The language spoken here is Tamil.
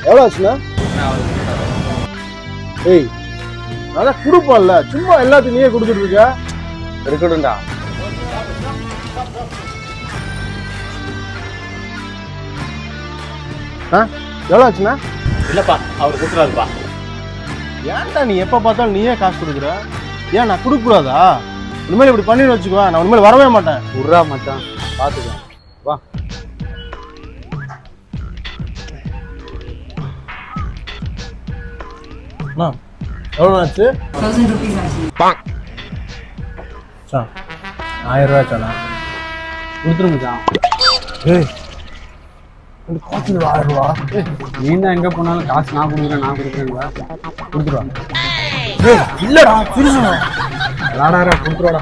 எவ்வளோ ஆச்சுண்ணா? ஏய் அதான் கொடுப்போம்ல, சும்மா எல்லாத்தையும் நீயே கொடுத்துட்டு இருக்க. இருக்கட்டும்டா. எவ்வளோ ஆச்சுண்ணா? இல்லப்பா, அவர் கொடுத்துறாருப்பா. ஏன்டா நீ எப்போ பார்த்தாலும் நீயே காசு கொடுக்குற? ஏன் நான் கொடுக்கக்கூடாதா? இனிமேல் இப்படி பண்ணின்னு வச்சுக்கோ, நான் இனிமேல் வரவே மாட்டேன். உர்ரா மச்சான், பார்த்துக்கோ வா. எவ்வளோ ஆச்சு? 1000 rupees ஆச்சு. 1000 ரூபா ஆச்சாண்ணா? கொடுத்துரு மச்சான். ஏய் காசு 1000 ரூபா. நீ தான் எங்கே போனாலும் காசு நான் கொடுக்குறேங்களா? கொடுத்துருவா. ஏய் இல்லடா, புரியுதுண்ணா. விளாடாரா, கொடுத்துருவாடா.